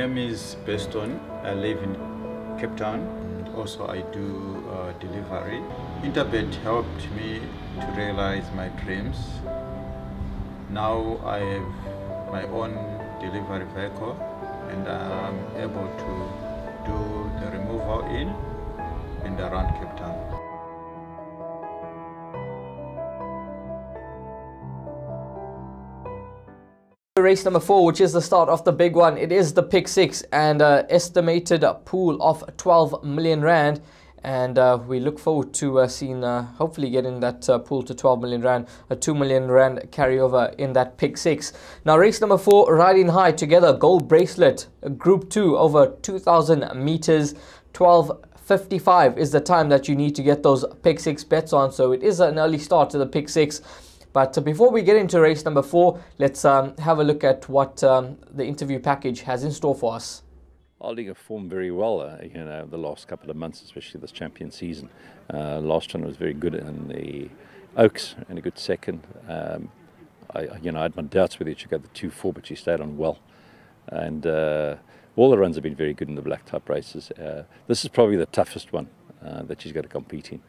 name is Beston. I live in Cape Town. Also, I do delivery. Interbet helped me to realize my dreams. Now I have my own delivery vehicle and I'm able to do the removal in and around Cape Town. Race number 4, which is the start of the big one. It is the pick 6 and estimated pool of 12 million rand, and we look forward to seeing hopefully getting that pool to 12 million rand, a 2 million rand carryover in that pick 6. Now race number 4, riding high together, gold bracelet, group 2 over 2,000 meters, 12:55 is the time that you need to get those pick 6 bets on, so it is an early start to the pick 6. But before we get into race number 4, let's have a look at what the interview package has in store for us. Holding have formed very well, the last couple of months, especially this champion season. Last one was very good in the Oaks and a good second. I had my doubts whether she got the 2-4, but she stayed on well. And all the runs have been very good in the black type races. This is probably the toughest one that she's got to compete in.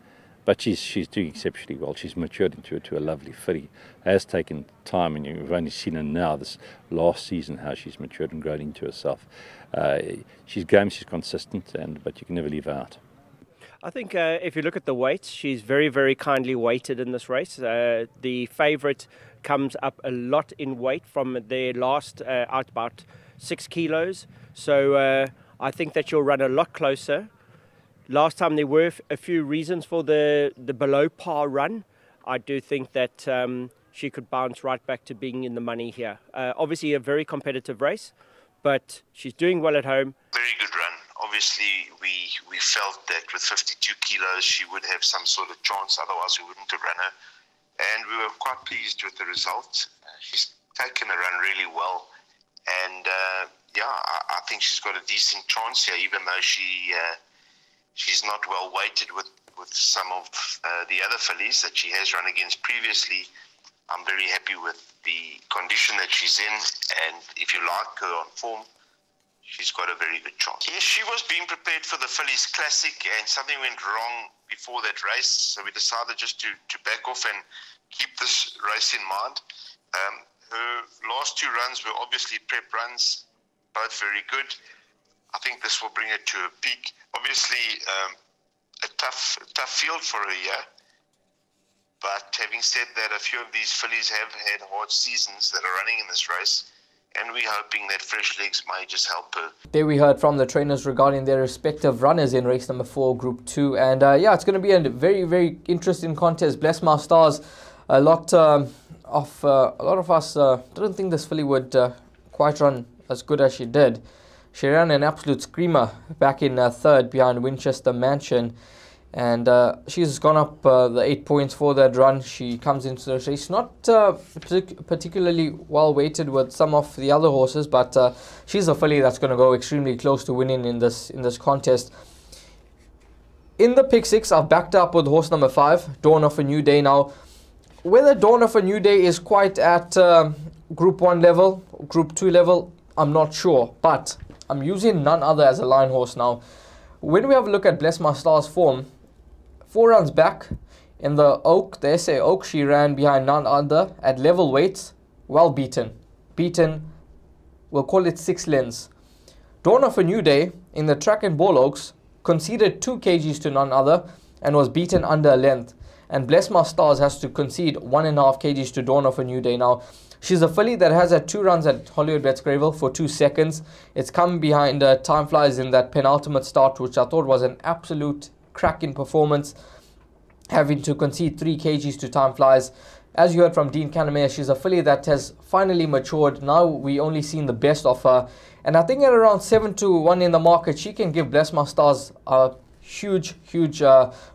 But she's doing exceptionally well. She's matured into a lovely filly. It has taken time, and you've only seen her now, this last season, how she's matured and grown into herself. She's game, she's consistent, but you can never leave her out. I think if you look at the weights, she's very, very kindly weighted in this race. The favourite comes up a lot in weight from their last out about 6 kilos. So I think that she'll run a lot closer. Last time there were a few reasons for the below par run. I do think that she could bounce right back to being in the money here. Obviously a very competitive race, but she's doing well at home. Very good run. Obviously we felt that with 52 kilos she would have some sort of chance, otherwise we wouldn't have run her. And we were quite pleased with the result. She's taken a run really well. And I think she's got a decent chance here, even though she's not well weighted with some of the other fillies that she has run against previously. I'm very happy with the condition that she's in, and if you like her on form, she's got a very good chance. Yes, she was being prepared for the Fillies Classic, and something went wrong before that race, so we decided just to back off and keep this race in mind. Her last 2 runs were obviously prep runs, both very good. I think this will bring it to a peak. Obviously, a tough field for a year. But having said that, a few of these fillies have had hard seasons that are running in this race, and we're hoping that fresh legs might just help her. There we heard from the trainers regarding their respective runners in race number 4, Group 2. And it's going to be a very, very interesting contest. Bless my stars. A lot of us didn't think this filly would quite run as good as she did. She ran an absolute screamer back in 3rd behind Winchester Mansion, and she's gone up the 8 points for that run. She comes into the race not particularly well weighted with some of the other horses, but she's a filly that's going to go extremely close to winning in this contest. In the pick 6, I've backed up with horse number 5, Dawn of a New Day. Now, whether Dawn of a New Day is quite at Group 1 level, Group 2 level, I'm not sure, but I'm using none other as a line horse now. When we have a look at Bless My Stars form, 4 runs back in the Oak, the SA Oak, she ran behind none other at level weights, well beaten. We'll call it 6 lengths. Dawn of a New Day in the Track and Ball Oaks conceded 2 kgs to none other and was beaten under a length. And Bless My Stars has to concede 1.5 kgs to Dawn of a New Day. Now, she's a filly that has had 2 runs at Hollywoodbets Greyville for 2 seconds. It's come behind Time Flies in that penultimate start, which I thought was an absolute cracking performance, having to concede 3 kgs to Time Flies. As you heard from Dean Canamere, she's a filly that has finally matured. Now we only seen the best of her. And I think at around 7-1 in the market, she can give Bless My Stars a huge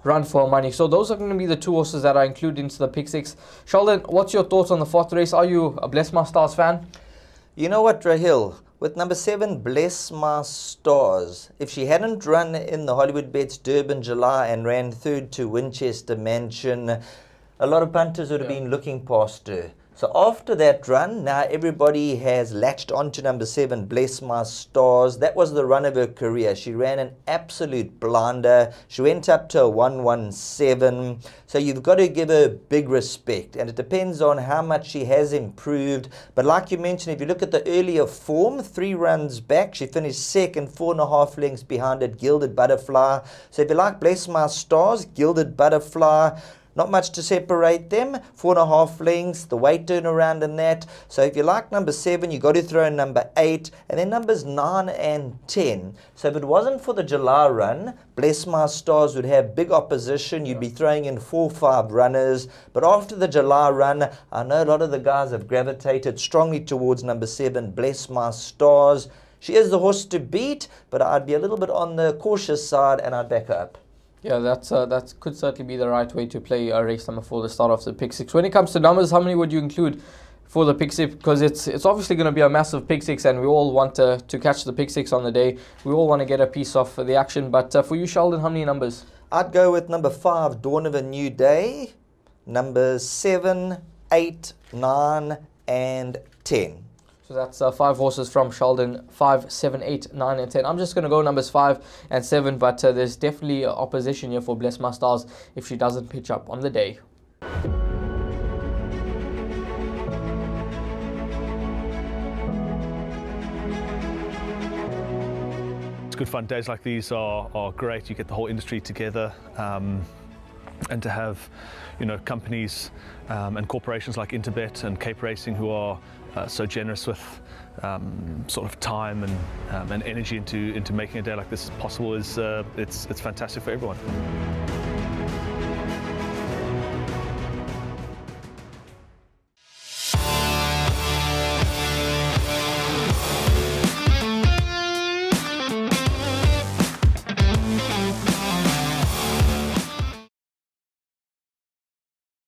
run for money. So those are going to be the 2 horses that are included into the pick 6. Sheldon, what's your thoughts on the 4th race? Are you a Bless My Stars fan? You know what, Rahil? With number 7, Bless My Stars, if she hadn't run in the Hollywoodbets Durban July and ran 3rd to Winchester Mansion, a lot of punters would have been looking past her. So after that run, now everybody has latched onto number 7, Bless My Stars. That was the run of her career. She ran an absolute blinder. She went up to a 117. So you've got to give her big respect. And it depends on how much she has improved. But like you mentioned, if you look at the earlier form, 3 runs back, she finished second, 4.5 lengths behind it, Gilded Butterfly. So if you like Bless My Stars, Gilded Butterfly, not much to separate them, 4.5 lengths, the weight turnaround in that. So if you like number 7, you got to throw in number 8, and then numbers 9 and 10. So if it wasn't for the July run, Bless My Stars would have big opposition. You'd be throwing in 4-5 runners. But after the July run, I know a lot of the guys have gravitated strongly towards number 7, Bless My Stars. She is the horse to beat, but I'd be a little bit on the cautious side, and I'd back her up. Yeah, that could certainly be the right way to play race number 4, the start of the pick 6. When it comes to numbers, how many would you include for the pick 6? Because it's obviously going to be a massive pick 6, and we all want to catch the pick 6 on the day. We all want to get a piece of the action. But for you, Sheldon, how many numbers? I'd go with number 5, Dawn of a New Day, numbers 7, 8, 9, and 10. So that's 5 horses from Sheldon, 5, 7, 8, 9, and 10. I'm just going to go numbers 5 and 7, but there's definitely opposition here for Bless My Stars if she doesn't pitch up on the day. It's good fun. Days like these are great. You get the whole industry together, and to have, companies and corporations like Interbet and Cape Racing who are so generous with sort of time and energy into making a day like this possible is it's fantastic for everyone.